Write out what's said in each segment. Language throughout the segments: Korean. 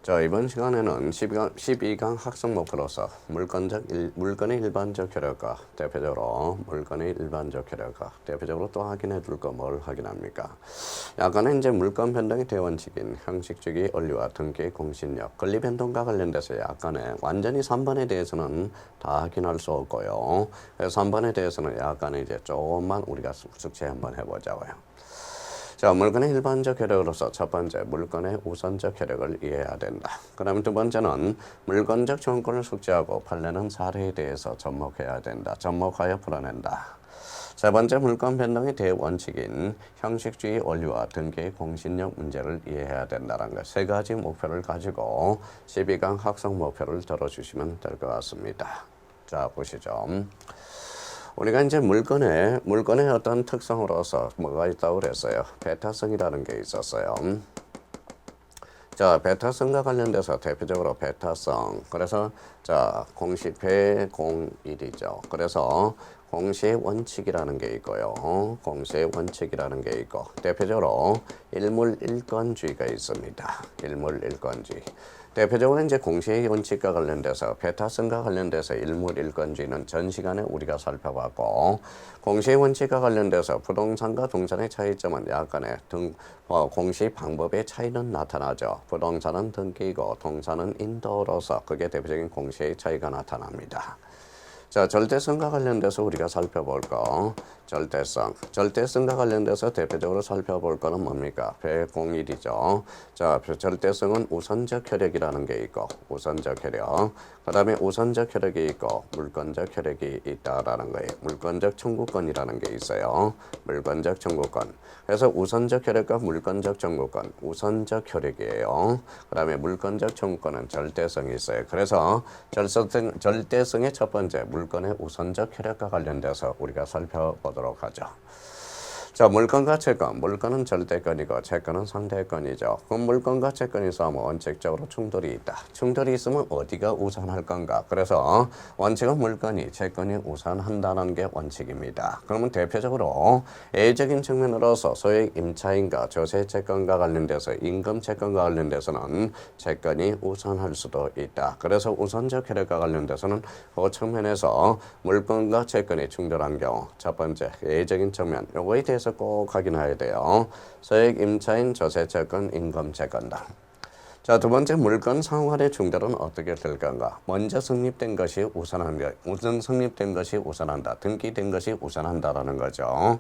자, 이번 시간에는 12강 학습 목표로서 물건의 일반적 효력과 대표적으로 물건의 일반적 효력과 대표적으로 또 확인해 둘 거 뭘 확인합니까? 약간은 이제 물건 변동의 대원칙인 형식주기 원리와 등기의 공신력, 권리 변동과 관련돼서 약간의 완전히 3번에 대해서는 다 확인할 수 없고요. 그래서 3번에 대해서는 약간의 이제 조금만 우리가 숙제 한번 해보자고요. 자, 물건의 일반적 효력으로서 첫 번째, 물건의 우선적 효력을 이해해야 된다. 그 다음에 두 번째는 물건적 정권을 숙지하고 판례는 사례에 대해서 접목해야 된다. 접목하여 풀어낸다. 세 번째, 물건 변동의 대원칙인 형식주의 원리와 등기의 공신력 문제를 이해해야 된다는 것. 세 가지 목표를 가지고 12강 학습 목표를 들어주시면 될 것 같습니다. 자, 보시죠. 우리가 이제 물건의 어떤 특성으로서 뭐가 있다고 그랬어요. 베타성이라는 게 있었어요. 자, 베타성과 관련돼서 대표적으로 베타성. 그래서 자, 공식 배공일이죠. 그래서 공시의 원칙이라는 게 있고요. 공시의 원칙이라는 게 있고 대표적으로 일물일건주의가 있습니다. 일물일건주의. 대표적으로 이제 공시의 원칙과 관련돼서 베타성과 관련돼서 일물일건주의는 전 시간에 우리가 살펴봤고 공시의 원칙과 관련돼서 부동산과 동산의 차이점은 약간의 공시 방법의 차이는 나타나죠. 부동산은 등기이고 동산은 인도로서 그게 대표적인 공시의 차이가 나타납니다. 자, 절대성과 관련돼서 우리가 살펴볼 거 절대성과 관련돼서 대표적으로 살펴볼 거는 뭡니까? 배공일이죠. 자, 절대성은 우선적 효력이라는 게 있고 우선적 효력, 그 다음에 우선적 효력이 있고 물건적 효력이 있다라는 거예요. 물건적 청구권이라는 게 있어요. 물건적 청구권. 그래서 우선적 효력과 물건적 청구권, 우선적 효력이에요. 그 다음에 물건적 청구권은 절대성이 있어요. 그래서 절대성의 첫 번째 물건의 우선적 효력과 관련돼서 우리가 살펴보도록 하죠. 자, 물건과 채권. 물건은 절대권이고 채권은 상대권이죠. 그럼 물건과 채권이 싸우면 원칙적으로 충돌이 있다. 충돌이 있으면 어디가 우선할 건가? 그래서 원칙은 물건이 채권이 우선한다는 게 원칙입니다. 그러면 대표적으로 A적인 측면으로서 소액 임차인과 조세 채권과 관련돼서 임금 채권과 관련돼서는 채권이 우선할 수도 있다. 그래서 우선적 효력과 관련돼서는 그 측면에서 물건과 채권이 충돌한 경우 첫 번째 A적인 측면 요거에 대해서 꼭 확인해야 돼요. 소액 임차인 조세 채권 임금 채권다. 자, 두 번째 물건 상환의 충돌은 어떻게 될 건가? 먼저 성립된 것이 성립된 것이 우선한다. 등기된 것이 우선한다라는 거죠.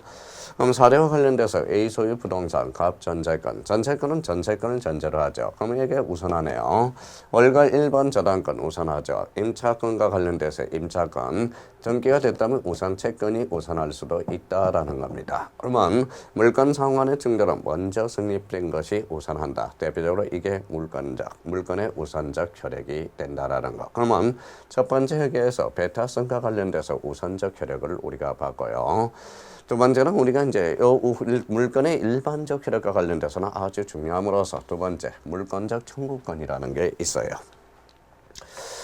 그럼 사례와 관련돼서 A 소유 부동산, 갑 전세권. 전세권은 전세권을 전제로 하죠. 그럼 이게 우선하네요. 월가 1번 저당권 우선하죠. 임차권과 관련돼서 임차권. 등기가 됐다면 우선 채권이 우선할 수도 있다라는 겁니다. 그러면 물건 상환의 충돌은 먼저 성립된 것이 우선한다. 대표적으로 이게 물건의 우선적 효력이 된다라는 거. 그러면 첫 번째 회계에서 베타성과 관련돼서 우선적 효력을 우리가 봤고요. 두 번째는 우리가 이제 물건의 일반적 효력과 관련돼서는 아주 중요함으로써 두 번째 물건적 청구권이라는 게 있어요.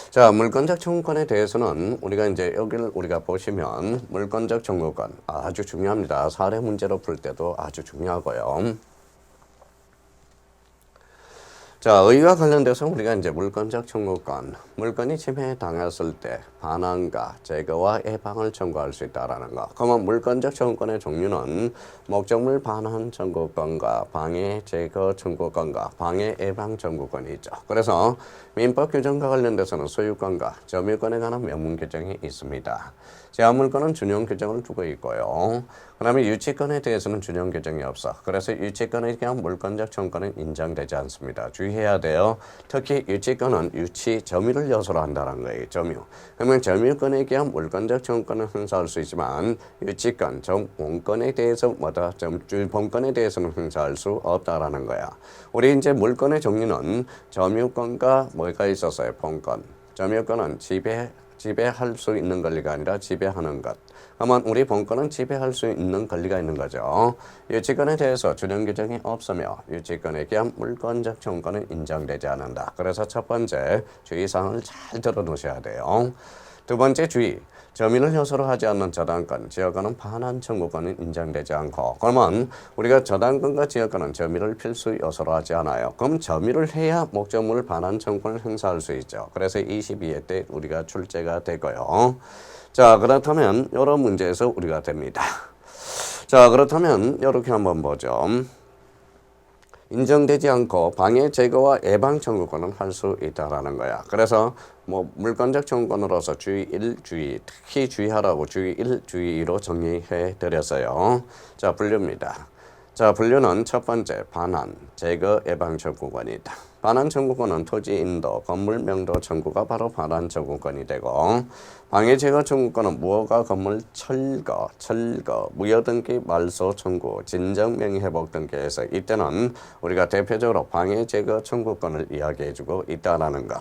자, 물건적 청구권에 대해서는 우리가 이제 여기를 우리가 보시면 물건적 청구권 아주 중요합니다. 사례 문제로 풀 때도 아주 중요하고요. 자, 의와 관련돼서 우리가 이제 물건적 청구권, 물건이 침해에 당했을 때 반환과 제거와 예방을 청구할 수 있다라는 거. 그러면 물건적 청구권의 종류는 목적물 반환 청구권과 방해 제거 청구권과 방해 예방 청구권이 있죠. 그래서 민법 규정과 관련돼서는 소유권과 점유권에 관한 명문 규정이 있습니다. 제한물권은 준용 규정을 두고 있고요. 그 다음에 유치권에 대해서는 준용 규정이 없어. 그래서 유치권에 대한 물건적 청구권은 인정되지 않습니다. 주의해야 돼요. 특히 유치권은 점유를 요소로 한다는 거예요. 점유. 그러면 점유권에 대한 물건적 청구권은 행사할 수 있지만 유치권, 본권에 대해서 본권에 대해서는 행사할 수 없다라는 거야. 우리 이제 물건의 종류는 점유권과 뭐가 있었어요? 본권. 점유권은 지배할 수 있는 권리가 아니라 지배하는 것. 그러면 우리 본권은 지배할 수 있는 권리가 있는 거죠. 유치권에 대해서 준용 규정이 없으며 유치권에 대한 물건적 청구권은 인정되지 않는다. 그래서 첫 번째 주의사항을 잘 들어놓으셔야 돼요. 두 번째 주의. 점유를 효소로 하지 않는 저당권, 지역권은 반환 청구권은 인정되지 않고 그러면 우리가 저당권과 지역권은 점유를 필수 요소로 하지 않아요. 그럼 점유를 해야 목적물 반환 청구권을 행사할 수 있죠. 그래서 22회 때 우리가 출제가 되고요. 자, 그렇다면 이런 문제에서 우리가 됩니다. 자, 그렇다면 이렇게 한번 보죠. 인정되지 않고 방해 제거와 예방 청구권은 할 수 있다라는 거야. 그래서 뭐 물권적 청구권으로서 주의 1, 주의, 특히 주의하라고 주의 1, 주의 2로 정리해 드렸어요. 자, 분류입니다. 자, 분류는 첫 번째 반환, 제거, 예방 청구권이다. 반환 청구권은 토지 인도, 건물 명도 청구가 바로 반환 청구권이 되고 방해 제거 청구권은 무허가 건물 철거, 무효 등기 말소 청구, 진정 명의 회복 등기에서 이때는 우리가 대표적으로 방해 제거 청구권을 이야기해주고 있다라는 거.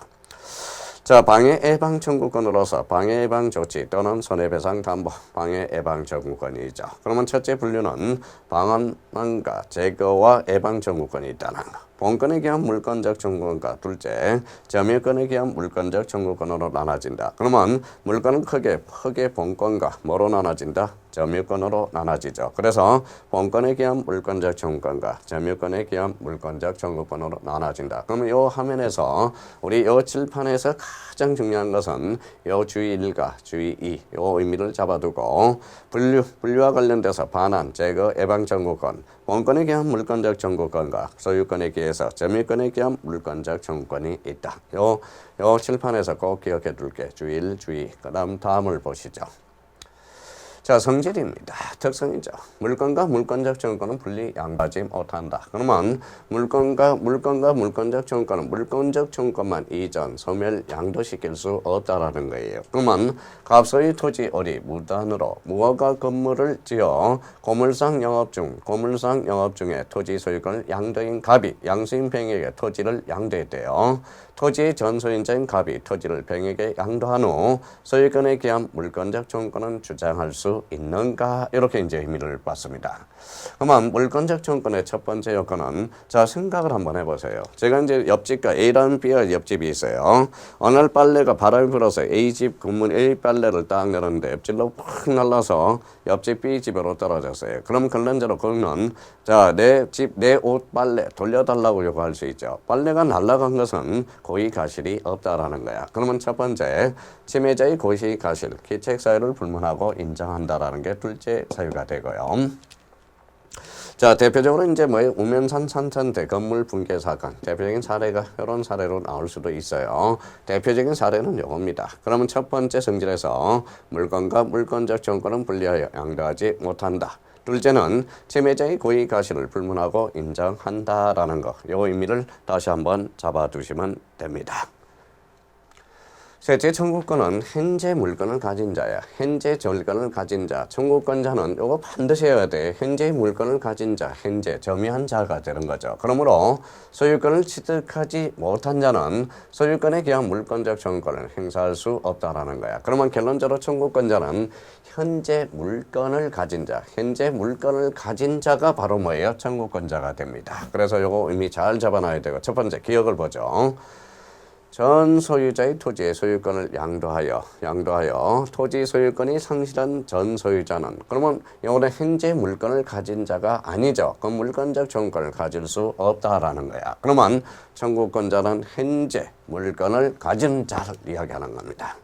자, 방해 예방 청구권으로서 방해 예방 조치 또는 손해배상 담보, 방해 예방 청구권이죠. 그러면 첫째 분류는 방한과 제거와 예방 청구권이 있다는 거. 본건에 기한 물권적 청구권과 둘째, 점유권에 기한 물권적 청구권으로 나눠진다. 그러면 물권은 크게 본건과 뭐로 나눠진다? 점유권으로 나눠지죠. 그래서 본건에 기한 물권적 청구권과 점유권에 기한 물권적 청구권으로 나눠진다. 그러면 이 화면에서 우리 이 칠판에서 가장 중요한 것은 이 주의 1과 주의 2, 이 의미를 잡아두고 분류와 관련돼서 반환, 제거, 예방 청구권, 본건에 기한 물권적 청구권과 소유권에 기해서 점유권에 기한 물권적 청구권이 있다. 요 칠판에서 꼭 기억해 둘게. 주의 1, 주의 2. 그다음 다음을 보시죠. 자, 성질입니다. 특성이죠. 물건과 물권적 청구권은 분리 양보하지 못한다. 그러면 물건과 물권적 청구권은 물권적 청구권만 이전, 소멸, 양도시킬 수 없다라는 거예요. 그러면 갑소유 토지 어리 무단으로 무허가 건물을 지어 고물상 영업 중에 토지 소유권을 양도인 갑이 양수인 병에게 토지를 양도했대요. 토지의 전소유자인 갑이 토지를 병에게 양도한 후 소유권에 기한 물권적 청구권은 주장할 수 있는가? 이렇게 이제 의미를 받습니다. 그러면 물권적 청구권의 첫 번째 요건은 자, 생각을 한번 해보세요. 제가 이제 옆집과 A라는 B와 옆집이 있어요. 어느 날 빨래가 바람이 불어서 A집 건물 A 빨래를 딱 내렸는데 옆집로 팍 날라서 옆집 B집으로 떨어졌어요. 그럼 결론적으로 그는 자, 내 집, 내 옷 빨래 돌려달라고 요구할 수 있죠. 빨래가 날아간 것은 고의 가실이 없다라는 거야. 그러면 첫 번째, 침해자의 고의 가실, 기책 사유를 불문하고 인정한다라는 게 둘째 사유가 되고요. 자, 대표적으로 이제 우면산 산천대 건물 붕괴 사건, 대표적인 사례가 이런 사례로 나올 수도 있어요. 대표적인 사례는 이겁니다. 그러면 첫 번째 성질에서 물건과 물권적 청구권은 분리하여 양도하지 못한다. 둘째는 침해자의 고의 가실을 불문하고 인정한다라는 거. 이 의미를 다시 한번 잡아두시면 됩니다. 셋째, 청구권은 현재 물건을 가진 자야. 현재 물건을 가진 자. 청구권자는 이거 반드시 해야 돼. 현재 물건을 가진 자, 현재 점유한 자가 되는 거죠. 그러므로 소유권을 취득하지 못한 자는 소유권에 기한 물권적 청구권을 행사할 수 없다라는 거야. 그러면 결론적으로 청구권자는 현재 물건을 가진 자, 현재 물건을 가진 자가 바로 뭐예요? 청구권자가 됩니다. 그래서 이거 의미 잘 잡아놔야 되고 첫 번째 기억을 보죠. 전 소유자의 토지의 소유권을 양도하여 토지 소유권이 상실한 전 소유자는 그러면 이거는 현재 물건을 가진 자가 아니죠. 그 물권적 청구권을 가질 수 없다라는 거야. 그러면 청구권자는 현재 물건을 가진 자를 이야기하는 겁니다.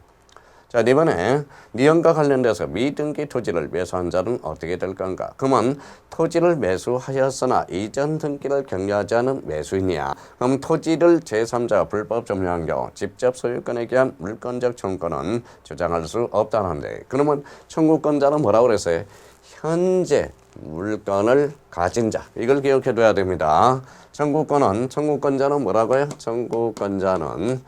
자, 이번에 니은과 관련돼서 미등기 토지를 매수한 자는 어떻게 될 건가? 그러면 토지를 매수하였으나 이전 등기를 격려하지 않은 매수인이야. 그럼 토지를 제3자가 불법 점유한 경우 직접 소유권에 기한 물권적 청구권은 주장할 수 없다는데 그러면 청구권자는 뭐라고 그랬어요? 현재 물건을 가진 자. 이걸 기억해 둬야 됩니다. 청구권자는 뭐라고요? 청구권자입니다.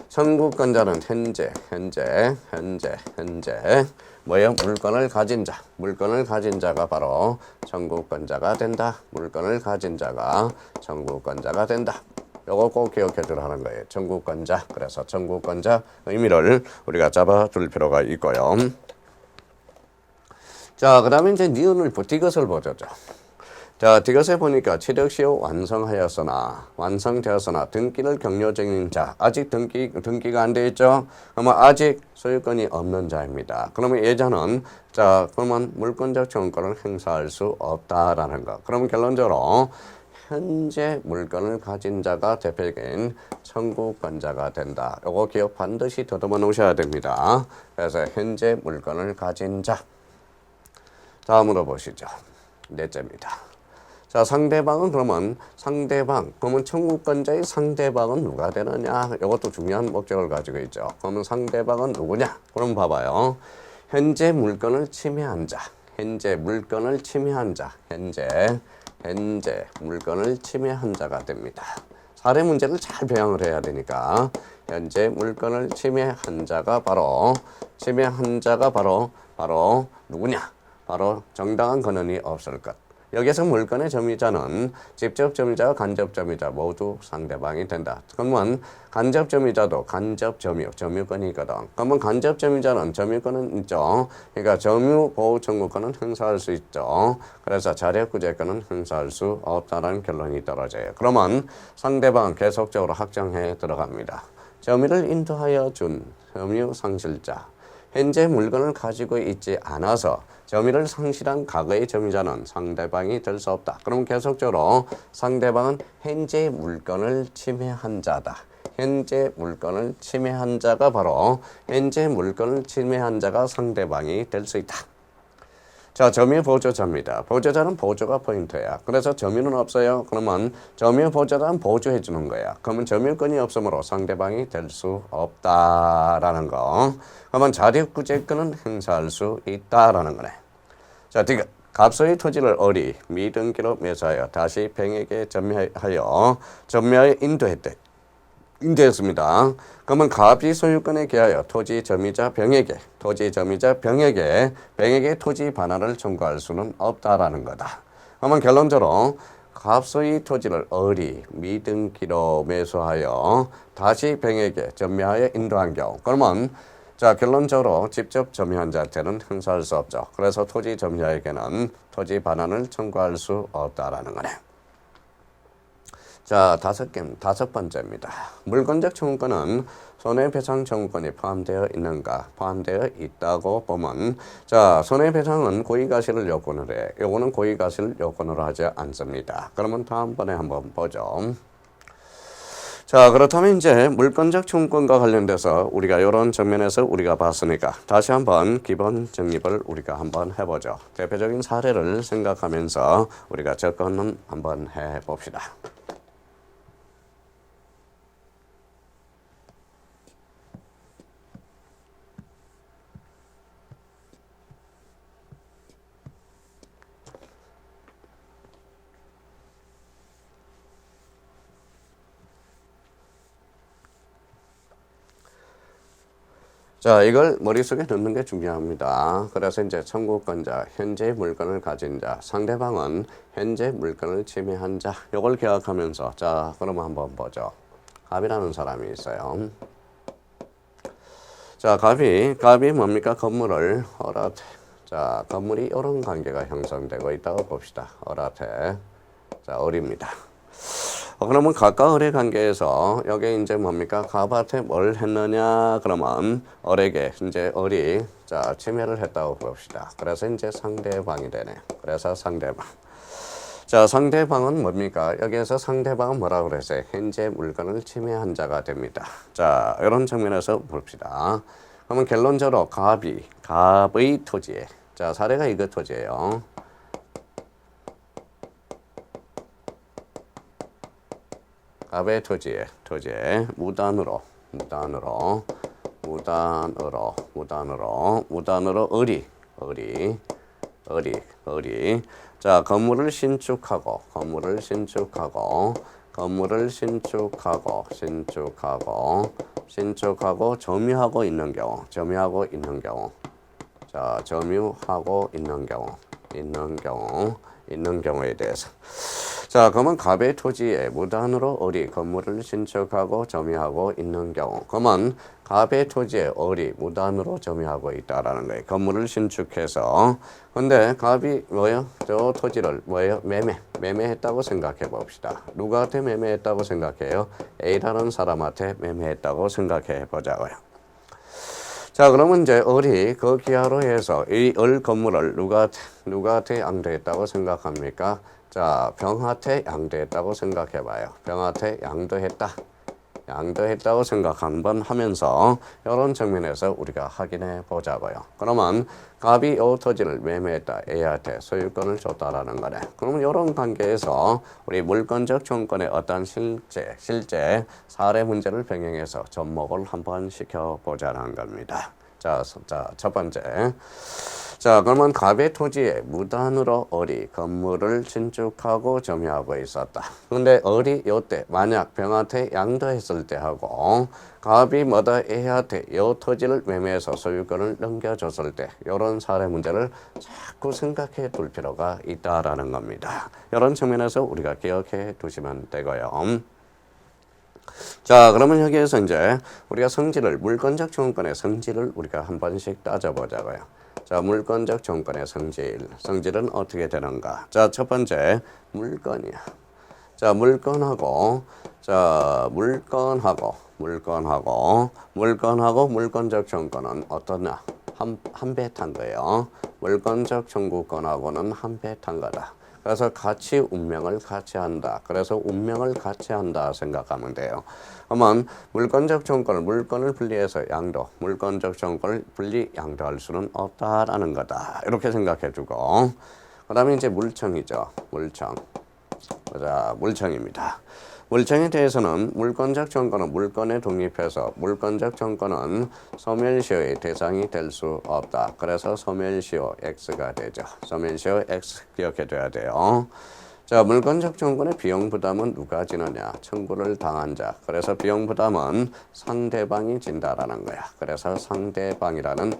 청구권자는 현재 뭐예요? 물건을 가진 자. 물건을 가진 자가 바로 청구권자가 된다. 물건을 가진 자가 청구권자가 된다. 요거 꼭 기억해 두라는 거예요. 청구권자. 그래서 청구권자 의미를 우리가 잡아둘 필요가 있고요. 자, 그 다음에 이제 니은을 이것을 보죠. 자, 이것에 보니까 취득시효 완성되었으나 등기를 경료 중인 자, 아직 등기가 안 돼 있죠? 그러면 아직 소유권이 없는 자입니다. 그러면 예자는 자, 그러면 물권적 청구권을 행사할 수 없다라는 거. 그러면 결론적으로 현재 물건을 가진 자가 대표적인 청구권자가 된다. 요거 기억 반드시 더듬어 놓으셔야 됩니다. 그래서 현재 물건을 가진 자. 다음으로 보시죠. 넷째입니다. 자, 상대방은 그러면 청구권자의 상대방은 누가 되느냐? 이것도 중요한 목적을 가지고 있죠. 그러면 상대방은 누구냐? 그럼 봐봐요. 현재 물건을 침해한 자. 현재 물건을 침해한 자가 됩니다. 사례 문제를 잘 배양을 해야 되니까 현재 물건을 침해한 자가 바로 누구냐? 바로 정당한 권한이 없을 것. 여기서 물건의 점유자는 직접 점유자와 간접 점유자 모두 상대방이 된다. 그러면 간접 점유자도 점유권이 있거든. 그러면 간접 점유자는 점유권은 있죠. 그러니까 점유 보호 청구권은 행사할 수 있죠. 그래서 자력구제권은 행사할 수 없다는 결론이 떨어져요. 그러면 상대방은 계속적으로 확정해 들어갑니다. 점유를 인도하여 준 점유 상실자. 현재 물건을 가지고 있지 않아서 점유를 상실한 과거의 점유자는 상대방이 될 수 없다. 그럼 계속적으로 상대방은 현재 물건을 침해한 자다. 현재 물건을 침해한 자가 바로 현재 물건을 침해한 자가 상대방이 될 수 있다. 자, 점유 보조자입니다. 보조자는 보조가 포인트야. 그래서 점유는 없어요. 그러면 점유 보조자는 보조해 주는 거야. 그러면 점유권이 없으므로 상대방이 될 수 없다라는 거. 그러면 자력구제권은 행사할 수 있다라는 거네. 자, 갑소의 토지를 어리 미등기로 매수하여 다시 병에게 점유하여 인도했습니다. 그러면 갑이 소유권에 기하여 토지 점유자 병에게 토지 반환을 청구할 수는 없다라는 거다. 그러면 결론적으로 갑소의 토지를 어리 미등기로 매수하여 다시 병에게 점유하여 인도한 경우. 그러면 자, 결론적으로 직접 점유한 자한테는 행사할 수 없죠. 그래서 토지 점유자에게는 토지 반환을 청구할 수 없다라는 거네. 자, 다섯 번째입니다. 물권적 청구권은 손해배상 청구권이 포함되어 있다고 보면, 자, 손해배상은 고의가실을 요건으로 해. 요거는 고의가실을 요건으로 하지 않습니다. 그러면 다음번에 한번 보죠. 자, 그렇다면 이제 물권적 청구권과 관련돼서 우리가 이런 측면에서 우리가 봤으니까 다시 한번 기본 정립을 우리가 한번 해보죠. 대표적인 사례를 생각하면서 우리가 접근을 한번 해봅시다. 자, 이걸 머릿속에 넣는 게 중요합니다. 그래서 이제 청구권자, 현재 물건을 가진 자, 상대방은 현재 물건을 침해한 자, 이걸 기억하면서, 자, 그러면 한번 보죠. 갑이라는 사람이 있어요. 자, 갑이 뭡니까? 건물을 허락해. 자, 건물이 이런 관계가 형성되고 있다고 봅시다. 허락해. 자, 을입니다. 그러면 갑과 을의 관계에서 여기 이제 뭡니까? 갑한테 뭘 했느냐? 그러면 을에게 이제 을이 자, 침해를 했다고 봅시다. 그래서 이제 상대방이 되네. 그래서 상대방. 자, 상대방은 뭡니까? 여기에서 상대방은 뭐라고 그랬어요? 현재 물건을 침해한 자가 됩니다. 자, 이런 측면에서 봅시다. 그러면 결론적으로 갑의 토지에. 자, 사례가 이거 토지예요. 갑의 토지에 무단으로 을이 자, 건물을 신축하고 점유하고 있는 경우. 자, 점유하고 있는 경우에 대해서. 자, 자, 그러면 갑의 토지에 무단으로 을이 건물을 신축하고 점유하고 있는 경우, 그러면 갑의 토지에 을이 무단으로 점유하고 있다라는 거예요. 건물을 신축해서. 근데 갑이 뭐예요? 저 토지를 뭐예요? 매매했다고 생각해 봅시다. 누구한테 매매했다고 생각해요? A라는 사람한테 매매했다고 생각해 보자고요. 자, 그러면 이제 을이 그 기하로 해서 이 을 건물을 누구한테 양도했다고 생각합니까? 자, 병한테 양도했다고 생각해 봐요. 병한테 양도했다고 생각 한번 하면서 이런 측면에서 우리가 확인해 보자고요. 그러면 갑이 이 토지를 매매했다. A한테 소유권을 줬다라는 거네. 그러면 이런 관계에서 우리 물권적 청구권의 어떤 실제 사례 문제를 병행해서 접목을 한번 시켜보자는 겁니다. 자, 첫 번째. 자, 그러면 갑의 토지에 무단으로 을이 건물을 신축하고 점유하고 있었다. 근데 을이 요때 만약 병한테 양도했을 때 하고 갑이 뭐다 A한테 요 토지를 매매해서 소유권을 넘겨줬을 때 이런 사례 문제를 자꾸 생각해 둘 필요가 있다라는 겁니다. 이런 측면에서 우리가 기억해 두시면 되고요. 자, 그러면 여기에서 이제 우리가 물권적 청구권의 성질을 우리가 한 번씩 따져보자고요. 자, 물권적 청구권의 성질은 어떻게 되는가? 자, 첫 번째 물건이야. 자, 물건하고 물권적 청구권은 어떠냐? 한 배 탄 거예요. 물권적 청구권하고는 한 배 탄 거다. 그래서 운명을 같이 한다. 그래서 운명을 같이 한다 생각하면 돼요. 그러면 물권적 청구권을 물권을 분리해서 물권적 청구권을 분리 양도할 수는 없다라는 거다. 이렇게 생각해 주고, 그 다음에 이제 물청이죠. 물청입니다. 물청에 대해서는 물권적 청구권은 물권에 독립해서 물권적 청구권은 소멸시효의 대상이 될 수 없다. 그래서 소멸시효 X가 되죠. 소멸시효 X 기억해 둬야 돼요. 자, 물권적 청구권의 비용 부담은 누가 지느냐? 청구를 당한 자. 그래서 비용 부담은 상대방이 진다라는 거야. 그래서 상대방이라는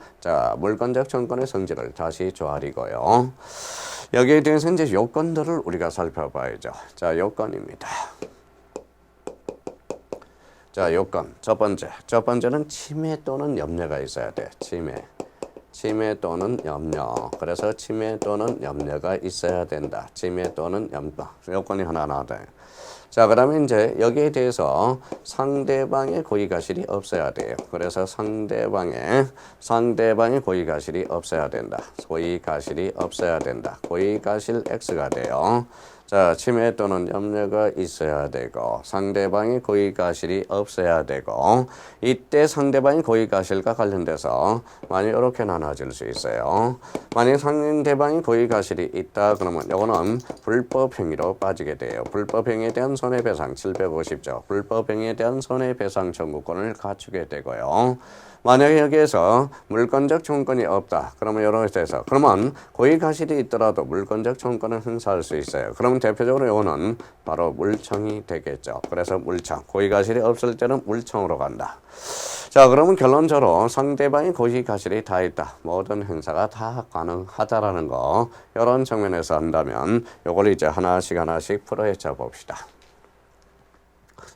물권적 청구권의 성질을 다시 조아리고요. 여기에 대해서 이제 요건들을 우리가 살펴봐야죠. 자, 요건입니다. 자, 요건. 첫 번째는 침해 또는 염려가 있어야 돼. 침해 또는 염려. 그래서 침해 또는 염려가 있어야 된다. 침해 또는 염려. 요건이 하나 돼. 자, 그다음에 이제 여기에 대해서 상대방의 고의가실이 없어야 돼요. 그래서 상대방의 고의가실이 없어야 된다. 고의가실이 없어야 된다. 고의가실 X가 돼요. 자, 침해 또는 염려가 있어야 되고 상대방의 고의가실이 없어야 되고 이때 상대방의 고의가실과 관련돼서 만약 이렇게 나눠질 수 있어요. 만약 상대방의 고의가실이 있다 그러면 이거는 불법행위로 빠지게 돼요. 불법행위에 대한 손해배상 750조 불법행위에 대한 손해배상 청구권을 갖추게 되고요. 만약에 여기에서 물권적 청구권이 없다. 그러면 이렇게 해서 그러면 고의가실이 있더라도 물권적 청구권을 행사할 수 있어요. 그러면 대표적으로 이거는 바로 물청이 되겠죠. 그래서 물청. 고의가실이 없을 때는 물청으로 간다. 자, 그러면 결론적으로 상대방의 고의가실이 다 있다. 모든 행사가 다 가능하다라는 거. 이런 측면에서 한다면 이걸 이제 하나씩 풀어헤쳐 봅시다.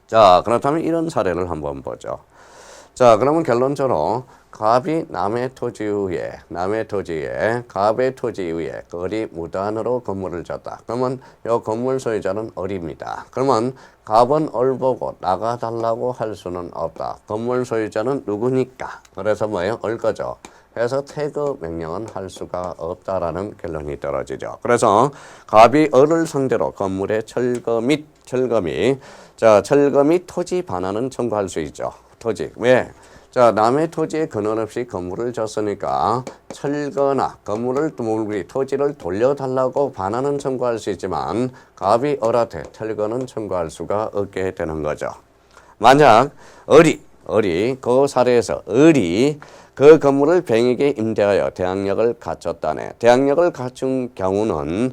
자, 그렇다면 이런 사례를 한번 보죠. 자, 그러면 결론적으로 갑이 남의 토지 위에 갑의 토지 위에 을이 무단으로 건물을 졌다. 그러면 이 건물 소유자는 을입니다. 그러면 갑은 을 보고 나가달라고 할 수는 없다. 건물 소유자는 누구니까? 그래서 뭐예요? 을 거죠. 그래서 퇴거 명령은 할 수가 없다라는 결론이 떨어지죠. 그래서 갑이 을을 상대로 건물의 철거 및 토지 반환은 청구할 수 있죠. 토지. 왜? 자, 남의 토지에 근원 없이 건물을 졌으니까 철거나 토지를 돌려달라고 반환은 청구할 수 있지만 갑이 을한테 철거는 청구할 수가 없게 되는 거죠. 만약 을이 그 사례에서 을이 그 건물을 병에게 임대하여 대항력을 갖췄다네. 대항력을 갖춘 경우는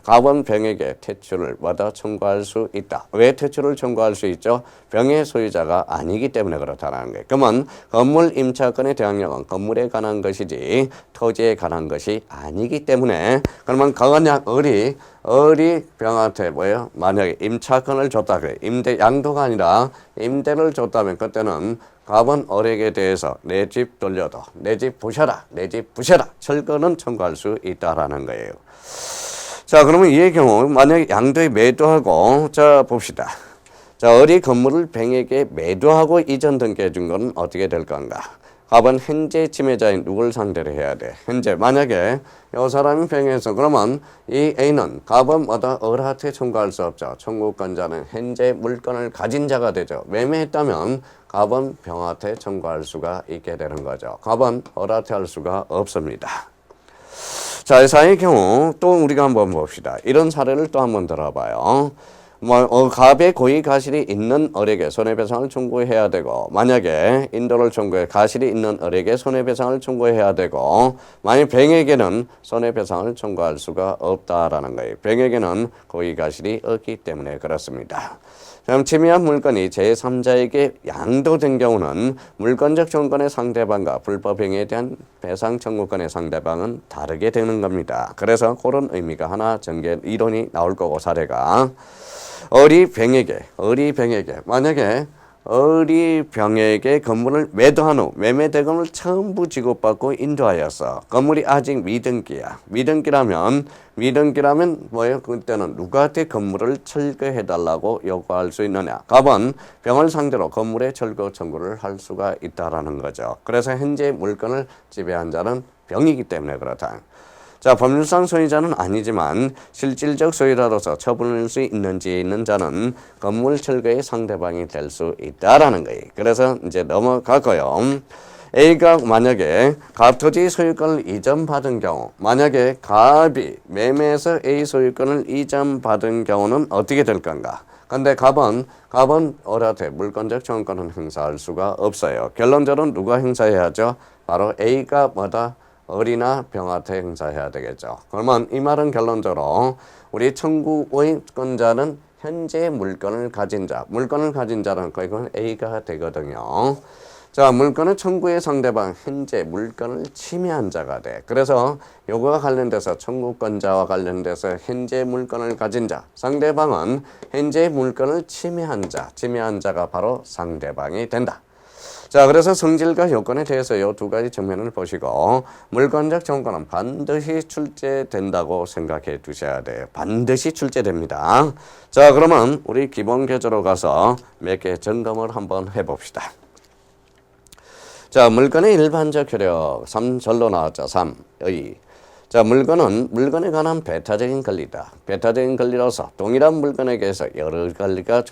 가번 병에게 퇴출을 받아 청구할 수 있다. 왜 퇴출을 청구할 수 있죠? 병의 소유자가 아니기 때문에 그렇다는 거예요. 그러면 건물 임차권의 대항력은 건물에 관한 것이지 토지에 관한 것이 아니기 때문에 그러면 그건 어리 병한테 뭐예요? 만약에 임차권을 줬다 그래. 양도가 아니라 임대를 줬다면 그때는 갑은 어리에 대해서 내 집 돌려도 내 집 부셔라, 내 집 부셔라 철거는 청구할 수 있다라는 거예요. 자, 그러면 이의 경우 만약에 양도에 매도하고 자 봅시다. 자, 어리 건물을 병에게 매도하고 이전 등기해 준 건 어떻게 될 건가? 갑은 현재 침해자인 누굴 상대로 해야 돼? 현재 만약에 이 사람이 병에서 그러면 이 A는 갑은 을한테 청구할 수 없죠. 청구권자는 현재 물건을 가진 자가 되죠. 매매했다면 갑은 병한테 청구할 수가 있게 되는 거죠. 갑은 을한테 할 수가 없습니다. 자, 이 사의 경우 또 우리가 한번 봅시다. 이런 사례를 또 한번 들어봐요. 갑의 고의 가실이 있는 을에게 손해배상을 청구해야 되고 만약에 인도를 청구해 가실이 있는 을에게 손해배상을 청구해야 되고 만약 병에게는 손해배상을 청구할 수가 없다라는 거예요. 병에게는 고의 가실이 없기 때문에 그렇습니다. 그럼 침해한 물건이 제3자에게 양도된 경우는 물건적 청구권의 상대방과 불법행위에 대한 배상 청구권의 상대방은 다르게 되는 겁니다. 그래서 그런 의미가 하나 전개 이론이 나올 거고 사례가 어리 병에게 만약에 어리 병에게 건물을 매도한 후 매매 대금을 전부 지급받고 인도하였어. 건물이 아직 미등기야. 미등기라면 뭐예요? 그때는 누구한테 건물을 철거해달라고 요구할 수 있느냐? 갑은 병을 상대로 건물의 철거 청구를 할 수가 있다라는 거죠. 그래서 현재 물건을 지배한 자는 병이기 때문에 그렇다. 자, 법률상 소유자는 아니지만 실질적 소유자로서 처분할 수 있는 지에 있는 자는 건물 철거의 상대방이 될 수 있다라는 거예요. 그래서 이제 넘어가고요. A가 만약에 갑토지 소유권을 이전받은 경우, 만약에 갑이 매매에서 A 소유권을 이전받은 경우는 어떻게 될 건가? 근데 갑은 을한테 물건적 청구권은 행사할 수가 없어요. 결론적으로 누가 행사해야 하죠? 바로 A가 을이나 병한테 행사해야 되겠죠. 그러면 이 말은 결론적으로 우리 청구권자는 현재 물건을 가진 자는 그건 A가 되거든요. 자, 물건의 청구의 상대방 현재 물건을 침해한 자가 돼. 그래서 요거와 관련돼서 청구권자와 관련돼서 현재 물건을 가진 자, 상대방은 현재 물건을 침해한 자가 바로 상대방이 된다. 자, 그래서 성질과 요건에 대해서 이 두 가지 측면을 보시고 물건적 청구는 반드시 출제된다고 생각해 두셔야 돼요. 반드시 출제됩니다. 자, 그러면 우리 기본 교재로 가서 몇 개 점검을 한번 해봅시다. 자, 물건의 일반적 효력 3절로 나왔죠. 3의. 자, 물건에 관한 배타적인 권리다. 배타적인 권리로서 동일한 물건에게서 여러 권리가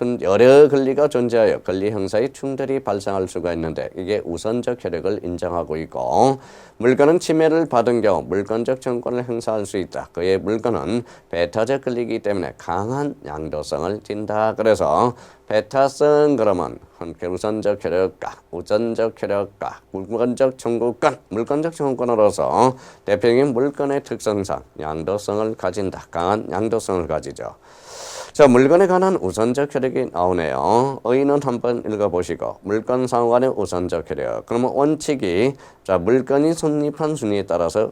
존재하여 권리 형사의 충돌이 발생할 수가 있는데 이게 우선적 효력을 인정하고 있고 물건은 침해를 받은 경우 물건적 청구권을 행사할 수 있다. 그의 물건은 배타적 권리이기 때문에 강한 양도성을 띈다. 그래서 배타성 그러면 우선적 효력과 물건적 청구권, 물건적 청구권으로서 대표적인 물건의 특성상 양도성을 가진다. 강한 양도성을 가지죠. 자, 물건에 관한 우선적 효력이 나오네요. 의의는 한번 읽어보시고 물건 상호간의 우선적 효력. 그러면 원칙이 자, 물건이 성립한 순위에 따라서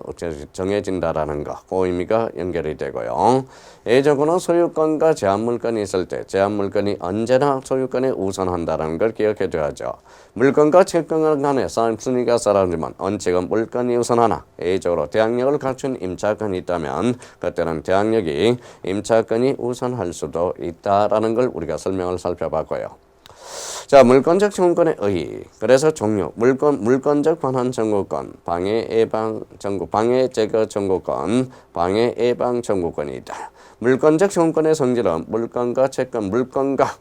정해진다라는 거. 그 의미가 연결이 되고요. 예적으로 소유권과 제한물건이 있을 때 제한물건이 언제나 소유권에 우선한다는 걸 기억해 둬야죠. 물건과 채권 간의 순위가 싸우지만 원칙은 물건이 우선하나 예적으로 대항력을 갖춘 임차권이 있다면 그때는 대항력이 임차권이 우선할 수도 있다라는 걸 우리가 설명을 살펴봤고요. 자, 물건적 청구권의 의의. 그래서 종류. 물건적 반환 청구권, 방해 예방 청구, 방해 제거 청구권, 방해 예방 청구권이 있다. 물권적 정권의 성질은 물권과 채권,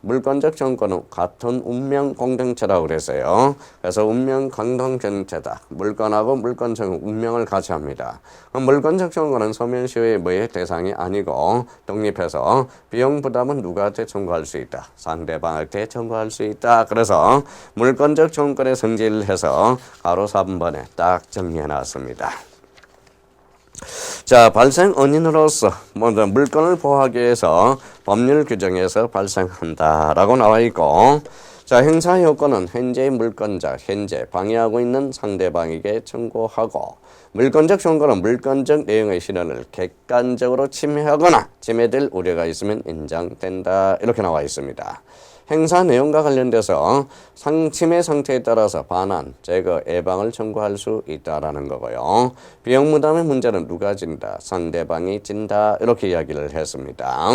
물권적 정권은 같은 운명 공동체라고 그랬어요. 그래서 운명 공동체다. 물권하고 물권적 운명을 같이 합니다. 물권적 정권은 서면시효의 뭐의 대상이 아니고 독립해서 비용 부담은 누구한테 청구할 수 있다. 상대방한테 청구할 수 있다. 그래서 물권적 정권의 성질을 해서 가로 3번에 딱 정리해 놨습니다. 자, 발생 원인으로서 먼저 물건을 보호하기 위해서 법률 규정에서 발생한다라고 나와 있고, 자, 행사 요건은 현재의 물권자, 현재 방해하고 있는 상대방에게 청구하고, 물권적 정권은 물권적 내용의 실현을 객관적으로 침해하거나 침해될 우려가 있으면 인정된다. 이렇게 나와 있습니다. 행사 내용과 관련돼서 상침해 상태에 따라서 반환, 제거, 예방을 청구할 수 있다라는 거고요. 비용 부담의 문제는 누가 진다, 상대방이 진다 이렇게 이야기를 했습니다.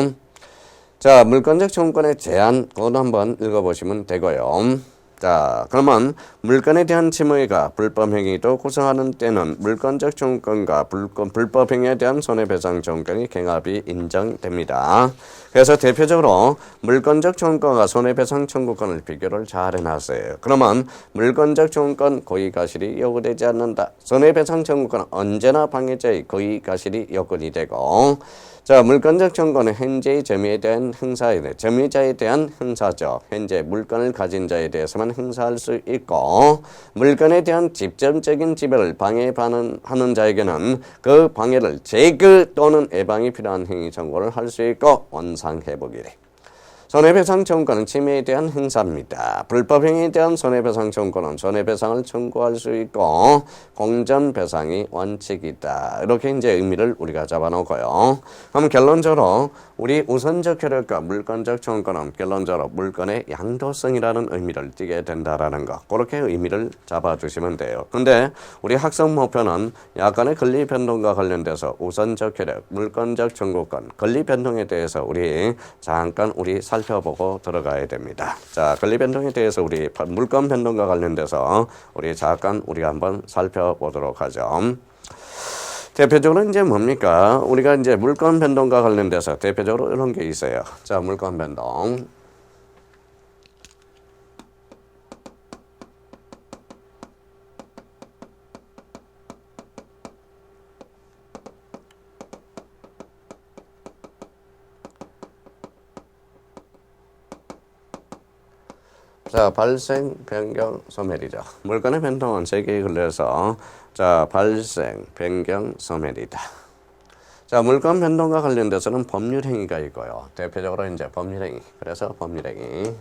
자, 물권적 청구권의 제한 그것도 한번 읽어보시면 되고요. 자, 그러면 물건에 대한 침해가 불법행위도 구성하는 때는 물권적 청구권과 불법행위에 대한 손해배상 청구권이 경합이 인정됩니다. 그래서 대표적으로 물권적 청구권과 손해배상 청구권을 비교를 잘 해놨어요. 그러면 물권적 청구권 고의가실이 요구되지 않는다. 손해배상 청구권은 언제나 방해자의 고의가실이 요건이 되고, 자, 물권적 청구는 현재의 점유에 대한 점유자에 대한 행사죠. 현재 물건을 가진 자에 대해서만 행사할 수 있고, 물건에 대한 직접적인 지배를 방해하는 자에게는 그 방해를 제거 또는 예방이 필요한 행위 청구를 할 수 있고, 원상회복이래. 손해배상 청구권은 침해에 대한 행사입니다. 불법행위에 대한 손해배상 청구권은 손해배상을 청구할 수 있고 공정배상이 원칙이다. 이렇게 이제 의미를 우리가 잡아놓고요. 그럼 결론적으로 우리 우선적 효력과 물권적 청구권은 결론적으로 물건의 양도성이라는 의미를 띠게 된다라는 거. 그렇게 의미를 잡아주시면 돼요. 근데 우리 학습 목표는 약간의 권리 변동과 관련돼서 우선적 효력, 물권적 청구권, 권리 변동에 대해서 우리 잠깐 살펴보고 들어가야 됩니다. 자, 권리 변동에 대해서 우리 물권 변동과 관련돼서 우리가 한번 살펴보도록 하죠. 대표적으로 이제 뭡니까? 우리가 이제 물권 변동과 관련돼서 대표적으로 이런 게 있어요. 자, 물권 변동. 자, 발생, 변경, 소멸이죠. 물건의 변동은 3개에 걸려서 자, 발생, 변경, 소멸이다. 자, 물건 변동과 관련돼서는 법률행위가 있고요. 대표적으로 이제 법률행위. 그래서 법률행위.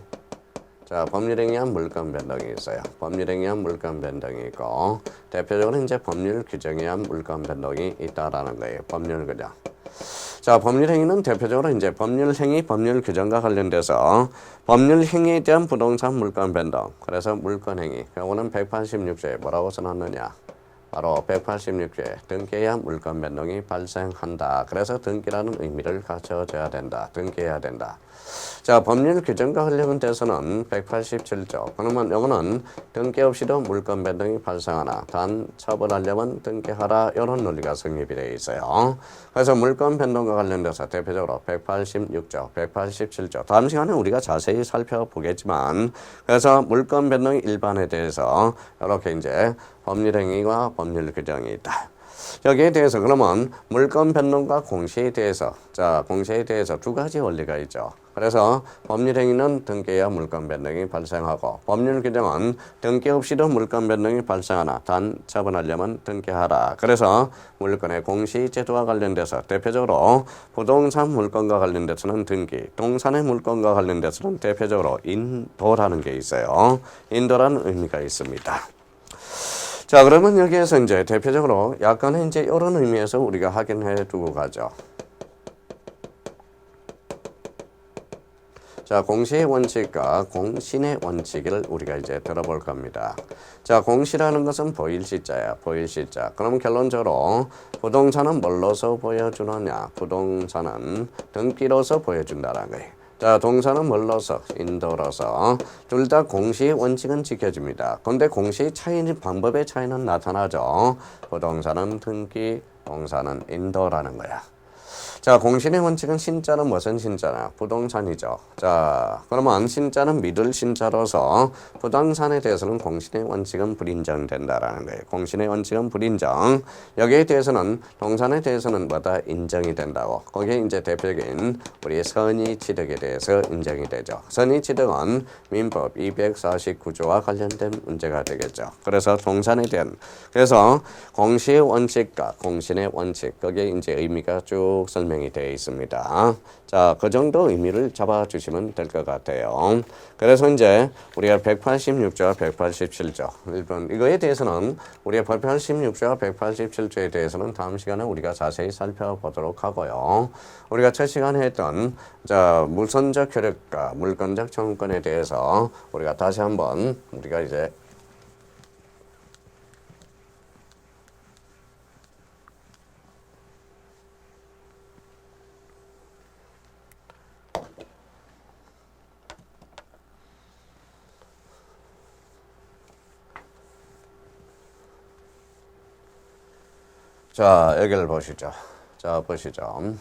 자, 법률행위한 물건 변동이 있어요. 법률행위한 물건 변동이 있고, 대표적으로 이제 법률 규정에 의한 물건 변동이 있다라는 거예요. 법률 규정. 자, 법률행위는 대표적으로 이제 법률행위, 법률 규정과 관련돼서 법률행위에 대한 부동산 물건 변동. 그래서 물건행위. 이거는 186조에 뭐라고 써놨느냐? 바로 186조에 등기해야 물건 변동이 발생한다. 그래서 등기라는 의미를 갖춰줘야 된다. 등기해야 된다. 자, 법률 규정과 관련돼서는 187조. 그러면 이거는 등기 없이도 물건 변동이 발생하나 단 처벌하려면 등기하라. 이런 논리가 성립이 되어 있어요. 그래서 물건 변동과 관련돼서 대표적으로 186조, 187조. 다음 시간에 우리가 자세히 살펴보겠지만, 그래서 물건 변동 일반에 대해서 이렇게 이제 법률행위와 법률 규정이 있다. 여기에 대해서 그러면 물건 변동과 공시에 대해서, 자, 공시에 대해서 두 가지 원리가 있죠. 그래서 법률행위는 등기해야 물건 변동이 발생하고, 법률 규정은 등기 없이도 물건 변동이 발생하나 단 처분하려면 등기하라. 그래서 물건의 공시 제도와 관련돼서 대표적으로 부동산 물건과 관련돼서는 등기, 동산의 물건과 관련돼서는 대표적으로 인도라는 게 있어요. 인도라는 의미가 있습니다. 자, 그러면 여기에서 이제 대표적으로 약간의 이제 이런 의미에서 우리가 확인해 두고 가죠. 자, 공시의 원칙과 공신의 원칙을 우리가 이제 들어볼 겁니다. 자, 공시라는 것은 보일시자야, 보일시자. 그럼 결론적으로 부동산은 뭘로서 보여주느냐? 부동산은 등기로서 보여준다는 거예요. 자, 동사는 뭘로서? 인도로서. 둘 다 공시의 원칙은 지켜집니다. 그런데 공시의 차이는, 방법의 차이는 나타나죠. 부동산은 등기, 동사는 인도라는 거야. 자, 공신의 원칙은 신자는 무슨 신자냐? 부동산이죠. 자, 그러면 신자는 믿을 신자로서 부동산에 대해서는 공신의 원칙은 불인정된다라는 거예요. 공신의 원칙은 불인정. 여기에 대해서는 동산에 대해서는 뭐다 인정이 된다고. 거기에 이제 대표적인 우리 선의취득에 대해서 인정이 되죠. 선의취득은 민법 249조와 관련된 문제가 되겠죠. 그래서 동산에 대한 그래서 공시의 원칙과 공신의 원칙 거기에 이제 의미가 쭉 설명이 되어 있습니다. 자, 그 정도 의미를 잡아주시면 될 것 같아요. 그래서 이제 우리가 186조와 187조 1번 이거에 대해서는 우리가 186조와 187조에 대해서는 다음 시간에 우리가 자세히 살펴보도록 하고요. 우리가 첫 시간에 했던 자, 무선적 효력과 물권적 청구권에 대해서 우리가 다시 한번 우리가 이제 자, 여기를 보시죠. 자, 보시죠.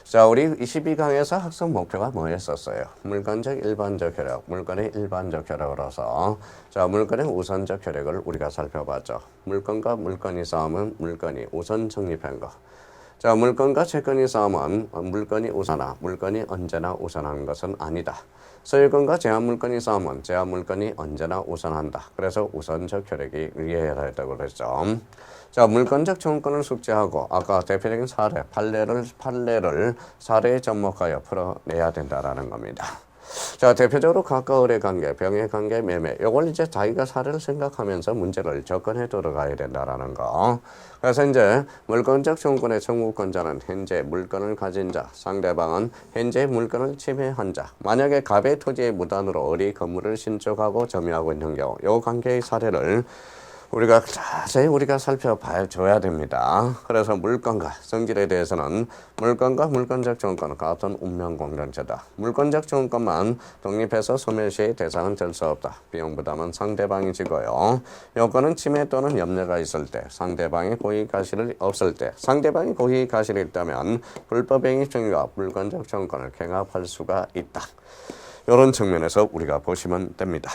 자, 우리 22강에서 학습 목표가 뭐였었어요? 물권적 일반적 효력, 물권의 일반적 효력으로서 자, 물권의 우선적 효력을 우리가 살펴봤죠. 물권과 물권이 싸우면 물권이 우선 성립한 거. 자, 물권과 채권이 싸우면 물권이 우선하나 물권이 언제나 우선한 것은 아니다. 소유권과 제한물권이 싸우면 제한물권이 언제나 우선한다. 그래서 우선적 효력이 의해야 했다고 그랬죠. 자, 물권적 청구권을 숙지하고 아까 대표적인 사례, 판례를 사례에 접목하여 풀어내야 된다라는 겁니다. 자, 대표적으로 가까울의 관계, 병의 관계, 매매. 이걸 이제 자기가 사례를 생각하면서 문제를 접근해 들어가야 된다라는 거. 그래서 이제 물권적 청구권의 청구권자는 현재 물건을 가진 자, 상대방은 현재 물건을 침해한 자. 만약에 갑의 토지의 무단으로 어리 건물을 신축하고 점유하고 있는 경우, 이 관계의 사례를 우리가 자세히 우리가 살펴봐 줘야 됩니다. 그래서 물건과 성질에 대해서는 물건과 물권적 청구권은 같은 운명 공동체다. 물권적 청구권만 독립해서 소멸시의 대상은 될 수 없다. 비용 부담은 상대방이 지고요. 요건은 침해 또는 염려가 있을 때, 상대방이 고의 가실이 없을 때, 상대방이 고의 가실이 있다면 불법행위 행위와 물권적 청구권을 경합할 수가 있다. 이런 측면에서 우리가 보시면 됩니다.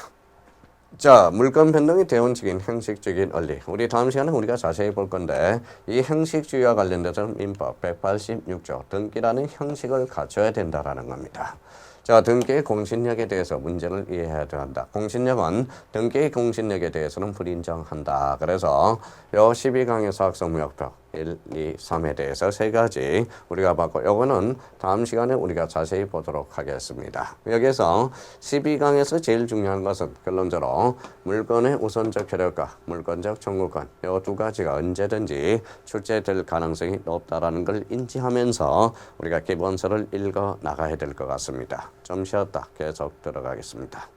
자, 물권 변동의 대원칙인 형식적인 원리. 우리 다음 시간에 우리가 자세히 볼 건데 이 형식주의와 관련돼서는 민법 186조 등기라는 형식을 갖춰야 된다라는 겁니다. 자, 등기의 공신력에 대해서 문제를 이해해야 한다. 공신력은 등기의 공신력에 대해서는 불인정한다. 그래서 요 12강에서 학습 목표 1, 2, 3에 대해서 세 가지 우리가 봤고 요거는 다음 시간에 우리가 자세히 보도록 하겠습니다. 여기서 12강에서 제일 중요한 것은 결론적으로 물건의 우선적 효력과 물권적 청구권 요 두 가지가 언제든지 출제될 가능성이 높다라는 걸 인지하면서 우리가 기본서를 읽어 나가야 될 것 같습니다. 좀 쉬었다 계속 들어가겠습니다.